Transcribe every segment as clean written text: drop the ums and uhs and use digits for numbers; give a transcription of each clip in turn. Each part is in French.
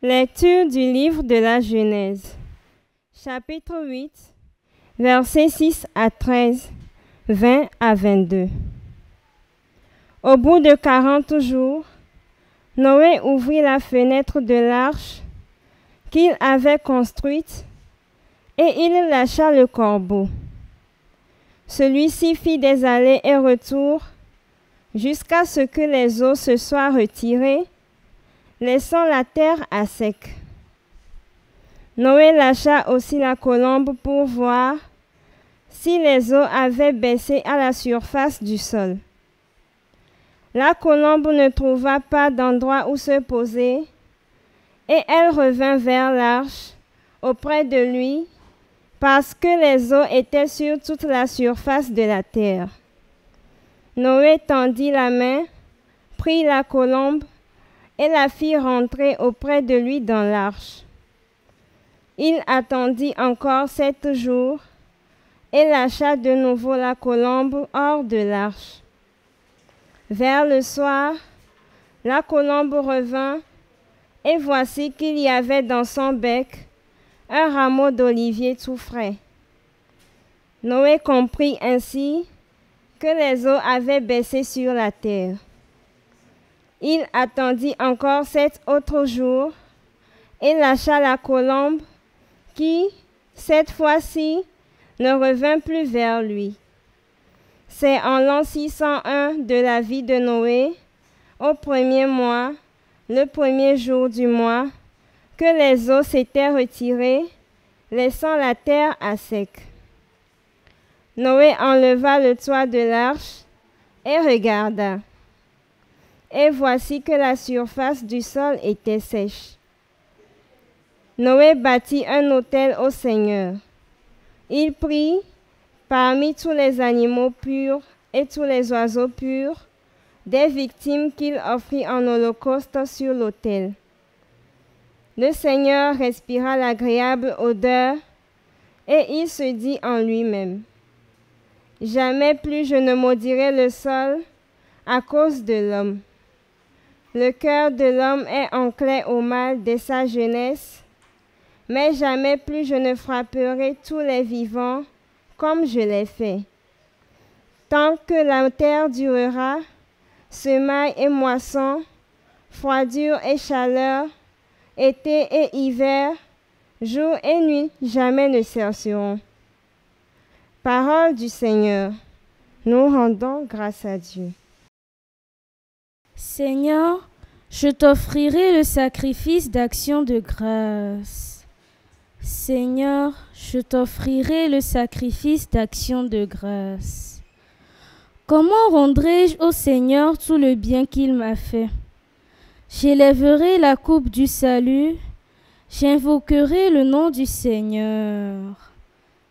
Lecture du livre de la Genèse, chapitre 8, versets 6 à 13, 20 à 22. Au bout de 40 jours, Noé ouvrit la fenêtre de l'arche qu'il avait construite et il lâcha le corbeau. Celui-ci fit des allers et retours jusqu'à ce que les eaux se soient retirées, laissant la terre à sec. Noé lâcha aussi la colombe pour voir si les eaux avaient baissé à la surface du sol. La colombe ne trouva pas d'endroit où se poser et elle revint vers l'arche auprès de lui parce que les eaux étaient sur toute la surface de la terre. Noé tendit la main, prit la colombe et la fit rentrer auprès de lui dans l'arche. Il attendit encore 7 jours et lâcha de nouveau la colombe hors de l'arche. Vers le soir, la colombe revint et voici qu'il y avait dans son bec un rameau d'olivier tout frais. Noé comprit ainsi que les eaux avaient baissé sur la terre. Il attendit encore 7 autres jours et lâcha la colombe qui, cette fois-ci, ne revint plus vers lui. C'est en l'an 601 de la vie de Noé, au 1er mois, le 1er jour du mois, que les eaux s'étaient retirées, laissant la terre à sec. Noé enleva le toit de l'arche et regarda. Et voici que la surface du sol était sèche. Noé bâtit un autel au Seigneur. Il prit, parmi tous les animaux purs et tous les oiseaux purs, des victimes qu'il offrit en holocauste sur l'autel. Le Seigneur respira l'agréable odeur et il se dit en lui-même: jamais plus je ne maudirai le sol à cause de l'homme. Le cœur de l'homme est enclin au mal dès sa jeunesse, mais jamais plus je ne frapperai tous les vivants comme je l'ai fait. Tant que la terre durera, semailles et moissons, froidure et chaleur, été et hiver, jour et nuit jamais ne cesseront. Parole du Seigneur, nous rendons grâce à Dieu. Seigneur, je t'offrirai le sacrifice d'action de grâce. Seigneur, je t'offrirai le sacrifice d'action de grâce. Comment rendrai-je au Seigneur tout le bien qu'il m'a fait? J'élèverai la coupe du salut, j'invoquerai le nom du Seigneur.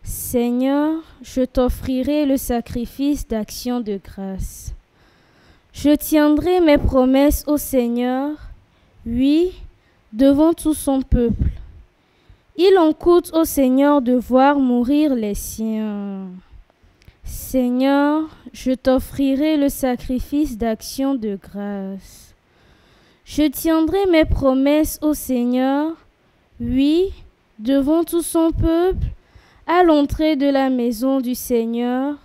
Seigneur, je t'offrirai le sacrifice d'action de grâce. Je tiendrai mes promesses au Seigneur, oui, devant tout son peuple. Il en coûte au Seigneur de voir mourir les siens. Seigneur, je t'offrirai le sacrifice d'action de grâce. Je tiendrai mes promesses au Seigneur, oui, devant tout son peuple, à l'entrée de la maison du Seigneur,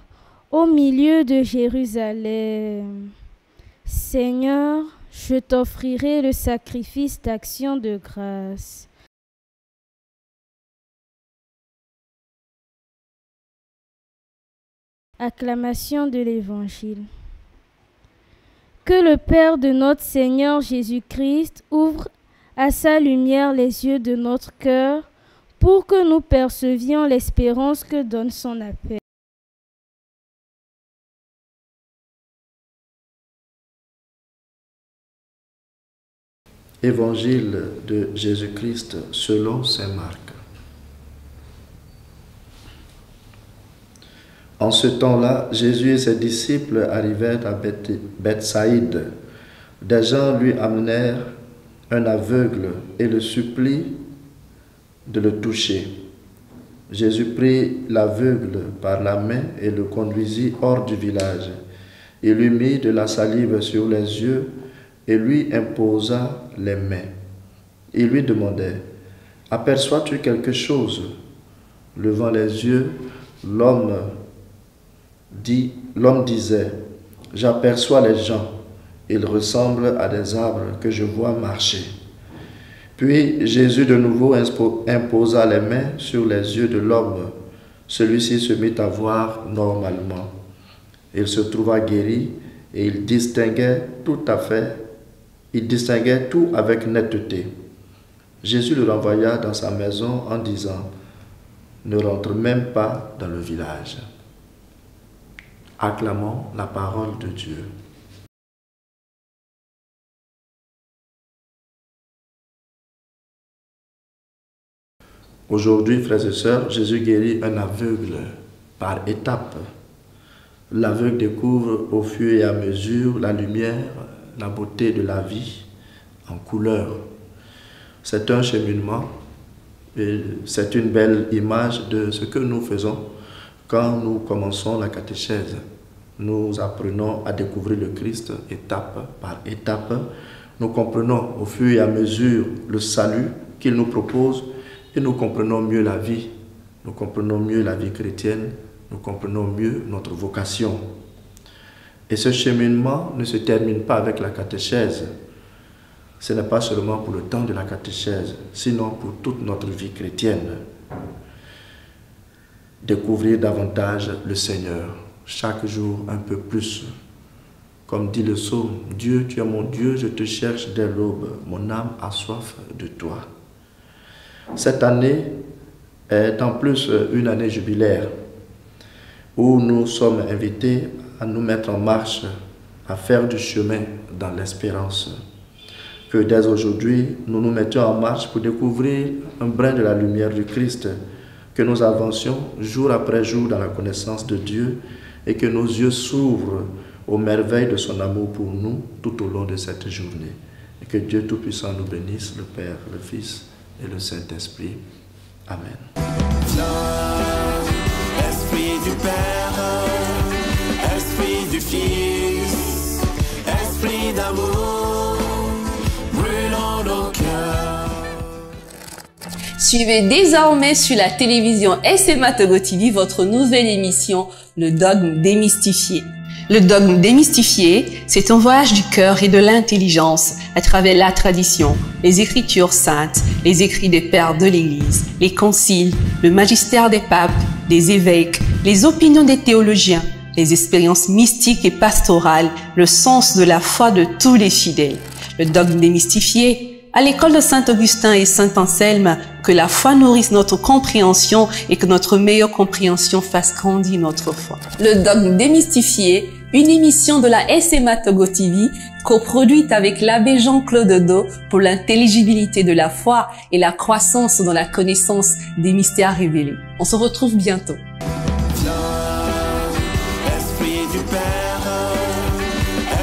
au milieu de Jérusalem. Seigneur, je t'offrirai le sacrifice d'action de grâce. Acclamation de l'Évangile. Que le Père de notre Seigneur Jésus-Christ ouvre à sa lumière les yeux de notre cœur pour que nous percevions l'espérance que donne son appel. Évangile de Jésus-Christ selon saint Marc. En ce temps-là, Jésus et ses disciples arrivèrent à Bethsaïde. Des gens lui amenèrent un aveugle et le supplient de le toucher. Jésus prit l'aveugle par la main et le conduisit hors du village. Il lui mit de la salive sur les yeux et lui imposa les mains. Ils lui demandaient, « Aperçois-tu quelque chose ?» Levant les yeux, l'homme disait, « J'aperçois les gens. Ils ressemblent à des arbres que je vois marcher. » Puis Jésus de nouveau imposa les mains sur les yeux de l'homme. Celui-ci se mit à voir normalement. Il se trouva guéri et il distinguait tout avec netteté. Jésus le renvoya dans sa maison en disant, « Ne rentre même pas dans le village. » Acclamons la parole de Dieu. Aujourd'hui, frères et sœurs, Jésus guérit un aveugle par étapes. L'aveugle découvre au fur et à mesure la lumière, la beauté de la vie en couleur. C'est un cheminement et c'est une belle image de ce que nous faisons quand nous commençons la catéchèse. Nous apprenons à découvrir le Christ étape par étape. Nous comprenons au fur et à mesure le salut qu'il nous propose et nous comprenons mieux la vie. Nous comprenons mieux la vie chrétienne. Nous comprenons mieux notre vocation. Et ce cheminement ne se termine pas avec la catéchèse. Ce n'est pas seulement pour le temps de la catéchèse, sinon pour toute notre vie chrétienne. Découvrir davantage le Seigneur, chaque jour un peu plus. Comme dit le psaume, « Dieu, tu es mon Dieu, je te cherche dès l'aube, mon âme a soif de toi. » Cette année est en plus une année jubilaire, où nous sommes invités à nous mettre en marche, à faire du chemin dans l'espérance. Que dès aujourd'hui, nous nous mettions en marche pour découvrir un brin de la lumière du Christ, que nous avancions jour après jour dans la connaissance de Dieu et que nos yeux s'ouvrent aux merveilles de son amour pour nous tout au long de cette journée. Et que Dieu Tout-Puissant nous bénisse, le Père, le Fils et le Saint-Esprit. Amen. Esprit du Père, Esprit du Fils, Esprit d'amour, brûlant nos cœurs. Suivez désormais sur la télévision SMA Togo TV votre nouvelle émission, Le Dogme Démystifié. Le Dogme Démystifié, c'est un voyage du cœur et de l'intelligence à travers la tradition, les écritures saintes, les écrits des pères de l'Église, les conciles, le magistère des papes, des évêques, les opinions des théologiens, les expériences mystiques et pastorales, le sens de la foi de tous les fidèles. Le Dogme Démystifié, à l'école de Saint-Augustin et Saint-Anselme, que la foi nourrisse notre compréhension et que notre meilleure compréhension fasse grandir notre foi. Le Dogme Démystifié, une émission de la SMA Togo TV, coproduite avec l'abbé Jean-Claude Do pour l'intelligibilité de la foi et la croissance dans la connaissance des mystères révélés. On se retrouve bientôt. Esprit du Père,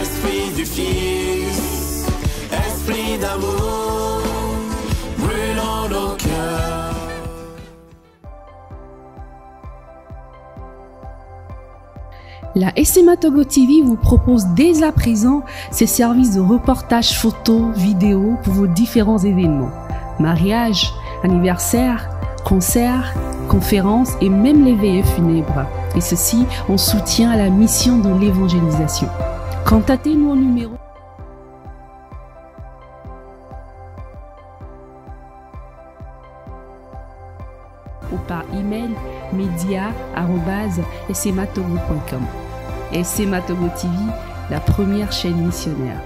Esprit du Fils, Esprit d'amour, brûlant nos cœurs. La SMA Togo TV vous propose dès à présent ses services de reportage photo, vidéo pour vos différents événements. Mariage, anniversaire, concerts, conférences et même les veillées funèbres. Et ceci en soutien à la mission de l'évangélisation. Contactez-nous au numéro ou par email media@smatogo.com. SMA Togo TV, la première chaîne missionnaire.